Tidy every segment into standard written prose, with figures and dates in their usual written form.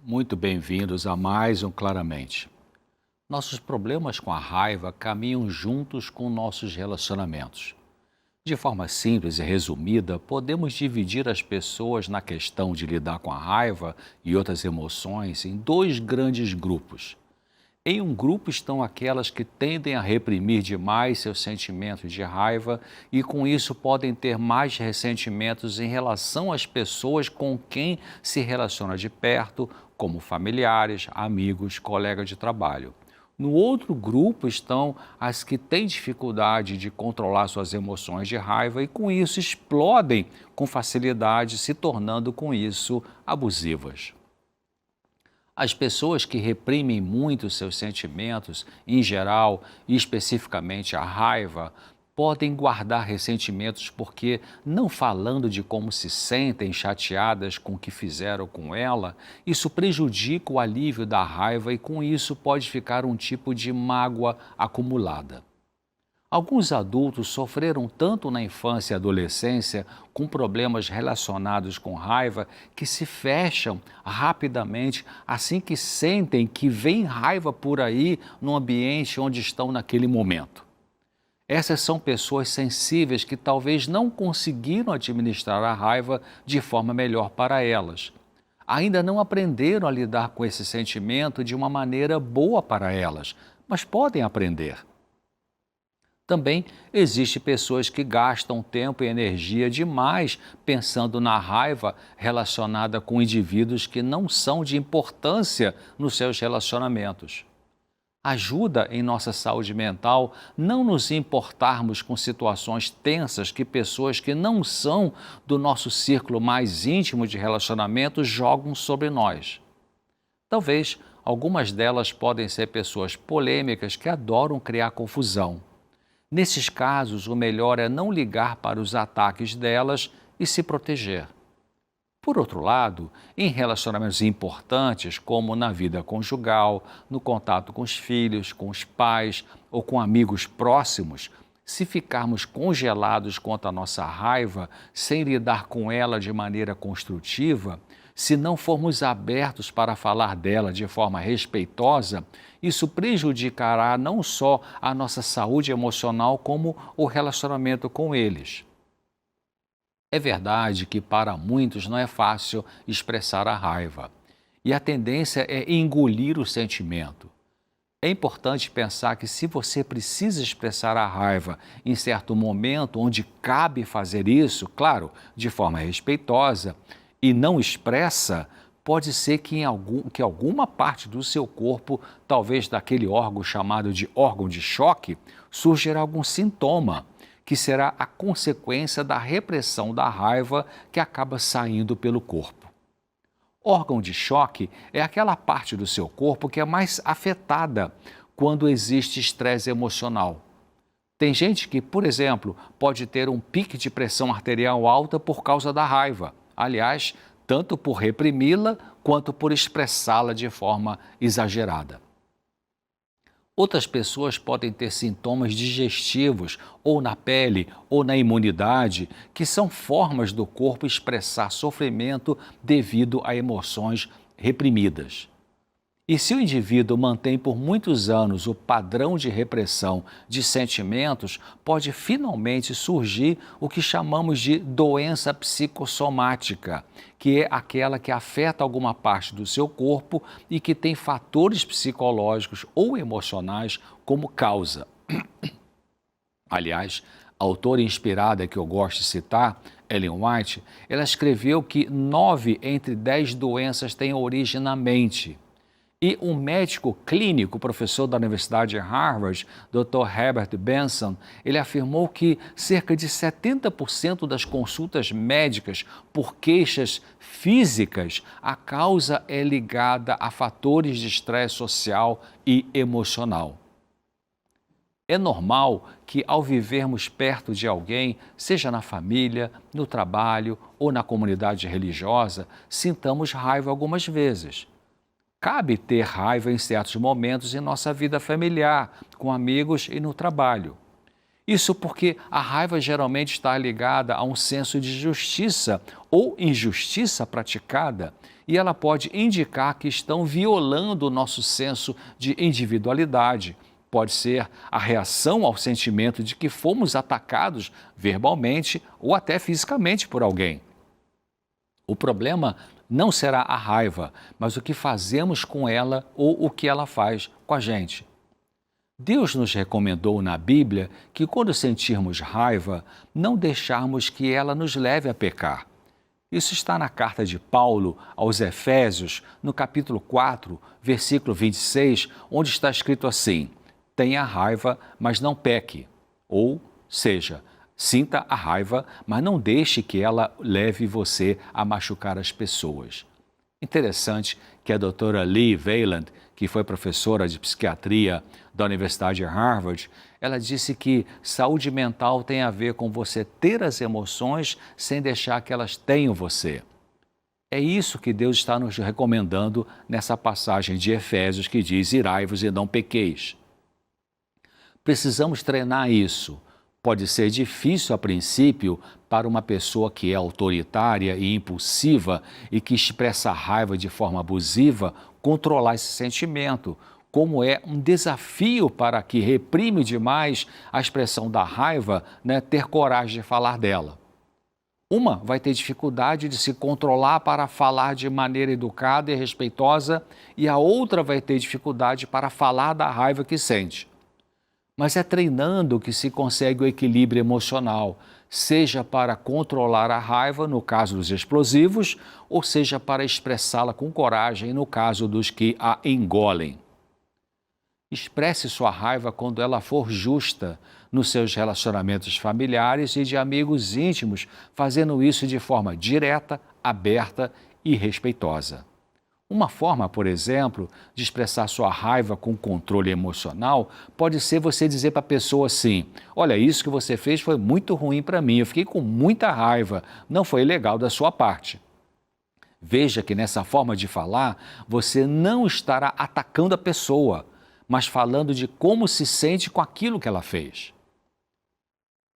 Muito bem-vindos a mais um Claramente. Nossos problemas com a raiva caminham juntos com nossos relacionamentos. De forma simples e resumida, podemos dividir as pessoas na questão de lidar com a raiva e outras emoções em dois grandes grupos. Em um grupo estão aquelas que tendem a reprimir demais seus sentimentos de raiva e, com isso, podem ter mais ressentimentos em relação às pessoas com quem se relaciona de perto, como familiares, amigos, colegas de trabalho. No outro grupo estão as que têm dificuldade de controlar suas emoções de raiva e, com isso, explodem com facilidade, se tornando, com isso, abusivas. As pessoas que reprimem muito seus sentimentos, em geral e especificamente a raiva, podem guardar ressentimentos porque, não falando de como se sentem chateadas com o que fizeram com ela, isso prejudica o alívio da raiva e, com isso, pode ficar um tipo de mágoa acumulada. Alguns adultos sofreram tanto na infância e adolescência com problemas relacionados com raiva que se fecham rapidamente assim que sentem que vem raiva por aí no ambiente onde estão naquele momento. Essas são pessoas sensíveis que talvez não conseguiram administrar a raiva de forma melhor para elas. Ainda não aprenderam a lidar com esse sentimento de uma maneira boa para elas, mas podem aprender. Também existem pessoas que gastam tempo e energia demais pensando na raiva relacionada com indivíduos que não são de importância nos seus relacionamentos. Ajuda em nossa saúde mental não nos importarmos com situações tensas que pessoas que não são do nosso círculo mais íntimo de relacionamentos jogam sobre nós. Talvez algumas delas podem ser pessoas polêmicas que adoram criar confusão. Nesses casos, o melhor é não ligar para os ataques delas e se proteger. Por outro lado, em relacionamentos importantes, como na vida conjugal, no contato com os filhos, com os pais ou com amigos próximos, se ficarmos congelados quanto à nossa raiva, sem lidar com ela de maneira construtiva, se não formos abertos para falar dela de forma respeitosa, isso prejudicará não só a nossa saúde emocional, como o relacionamento com eles. É verdade que para muitos não é fácil expressar a raiva, e a tendência é engolir o sentimento. É importante pensar que, se você precisa expressar a raiva em certo momento onde cabe fazer isso, claro, de forma respeitosa, e não expressa, pode ser que alguma parte do seu corpo, talvez daquele órgão chamado de órgão de choque, surgirá algum sintoma, que será a consequência da repressão da raiva que acaba saindo pelo corpo. Órgão de choque é aquela parte do seu corpo que é mais afetada quando existe estresse emocional. Tem gente que, por exemplo, pode ter um pique de pressão arterial alta por causa da raiva. Aliás, tanto por reprimi-la quanto por expressá-la de forma exagerada. Outras pessoas podem ter sintomas digestivos, ou na pele, ou na imunidade, que são formas do corpo expressar sofrimento devido a emoções reprimidas. E se o indivíduo mantém por muitos anos o padrão de repressão de sentimentos, pode finalmente surgir o que chamamos de doença psicossomática, que é aquela que afeta alguma parte do seu corpo e que tem fatores psicológicos ou emocionais como causa. Aliás, a autora inspirada que eu gosto de citar, Ellen White, ela escreveu que 9 entre 10 doenças têm origem na mente. E um médico clínico, professor da Universidade de Harvard, Dr. Herbert Benson, ele afirmou que cerca de 70% das consultas médicas por queixas físicas, a causa é ligada a fatores de estresse social e emocional. É normal que, ao vivermos perto de alguém, seja na família, no trabalho ou na comunidade religiosa, sintamos raiva algumas vezes. Cabe ter raiva em certos momentos em nossa vida familiar, com amigos e no trabalho. Isso porque a raiva geralmente está ligada a um senso de justiça ou injustiça praticada, e ela pode indicar que estão violando o nosso senso de individualidade. Pode ser a reação ao sentimento de que fomos atacados verbalmente ou até fisicamente por alguém. O problema não será a raiva, mas o que fazemos com ela ou o que ela faz com a gente. Deus nos recomendou na Bíblia que, quando sentirmos raiva, não deixarmos que ela nos leve a pecar. Isso está na carta de Paulo aos Efésios, no capítulo 4, versículo 26, onde está escrito assim: tenha raiva, mas não peque. Ou seja, sinta a raiva, mas não deixe que ela leve você a machucar as pessoas. Interessante que a doutora Lee Valand, que foi professora de psiquiatria da Universidade de Harvard, ela disse que saúde mental tem a ver com você ter as emoções sem deixar que elas tenham você. É isso que Deus está nos recomendando nessa passagem de Efésios que diz: irai-vos e não pequeis. Precisamos treinar isso. Pode ser difícil a princípio para uma pessoa que é autoritária e impulsiva e que expressa raiva de forma abusiva controlar esse sentimento, como é um desafio para que reprime demais a expressão da raiva, ter coragem de falar dela. Uma vai ter dificuldade de se controlar para falar de maneira educada e respeitosa, e a outra vai ter dificuldade para falar da raiva que sente. Mas é treinando que se consegue o equilíbrio emocional, seja para controlar a raiva, no caso dos explosivos, ou seja para expressá-la com coragem, no caso dos que a engolem. Expresse sua raiva quando ela for justa nos seus relacionamentos familiares e de amigos íntimos, fazendo isso de forma direta, aberta e respeitosa. Uma forma, por exemplo, de expressar sua raiva com controle emocional pode ser você dizer para a pessoa assim: olha, isso que você fez foi muito ruim para mim, eu fiquei com muita raiva, não foi legal da sua parte. Veja que nessa forma de falar, você não estará atacando a pessoa, mas falando de como se sente com aquilo que ela fez.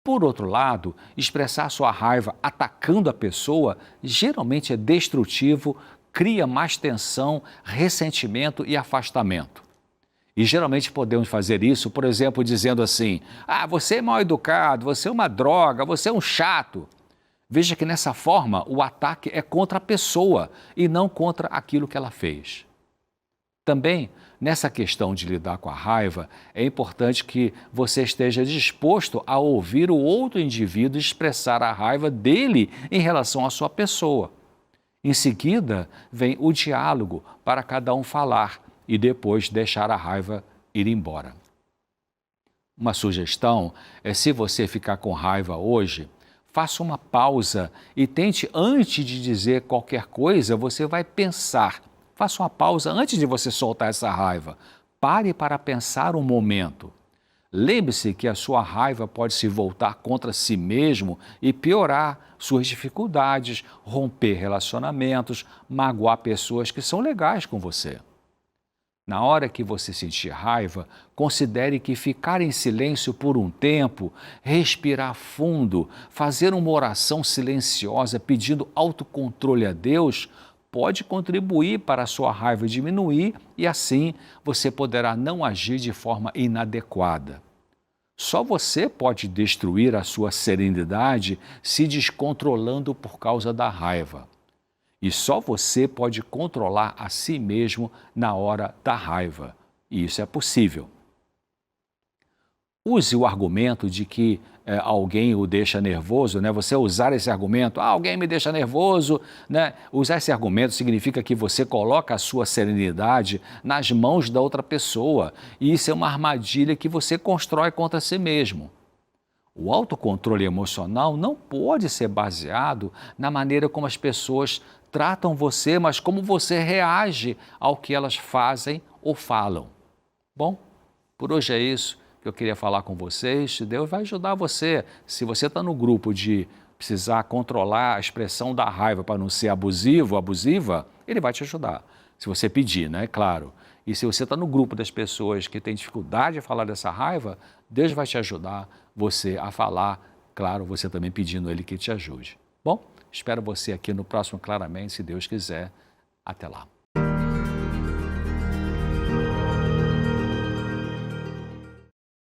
Por outro lado, expressar sua raiva atacando a pessoa geralmente é destrutivo, cria mais tensão, ressentimento e afastamento. E geralmente podemos fazer isso, por exemplo, dizendo assim: você é mal educado, você é uma droga, você é um chato. Veja que nessa forma o ataque é contra a pessoa e não contra aquilo que ela fez. Também, nessa questão de lidar com a raiva, é importante que você esteja disposto a ouvir o outro indivíduo expressar a raiva dele em relação à sua pessoa. Em seguida, vem o diálogo para cada um falar e depois deixar a raiva ir embora. Uma sugestão é, se você ficar com raiva hoje, faça uma pausa e tente, antes de dizer qualquer coisa, você vai pensar. Faça uma pausa antes de você soltar essa raiva. Pare para pensar um momento. Lembre-se que a sua raiva pode se voltar contra si mesmo e piorar suas dificuldades, romper relacionamentos, magoar pessoas que são legais com você. Na hora que você sentir raiva, considere que ficar em silêncio por um tempo, respirar fundo, fazer uma oração silenciosa pedindo autocontrole a Deus, pode contribuir para a sua raiva diminuir e assim você poderá não agir de forma inadequada. Só você pode destruir a sua serenidade se descontrolando por causa da raiva. E só você pode controlar a si mesmo na hora da raiva. E isso é possível. Use o argumento de que alguém o deixa nervoso, Você usar esse argumento: alguém me deixa nervoso, Usar esse argumento significa que você coloca a sua serenidade nas mãos da outra pessoa. E isso é uma armadilha que você constrói contra si mesmo. O autocontrole emocional não pode ser baseado na maneira como as pessoas tratam você, mas como você reage ao que elas fazem ou falam. Bom, por hoje é isso que eu queria falar com vocês. Deus vai ajudar você. Se você está no grupo de precisar controlar a expressão da raiva para não ser abusivo, abusiva, Ele vai te ajudar. Se você pedir, né? Claro. E se você está no grupo das pessoas que têm dificuldade de falar dessa raiva, Deus vai te ajudar você a falar, claro, você também pedindo a Ele que te ajude. Bom, espero você aqui no próximo Claramente, se Deus quiser. Até lá.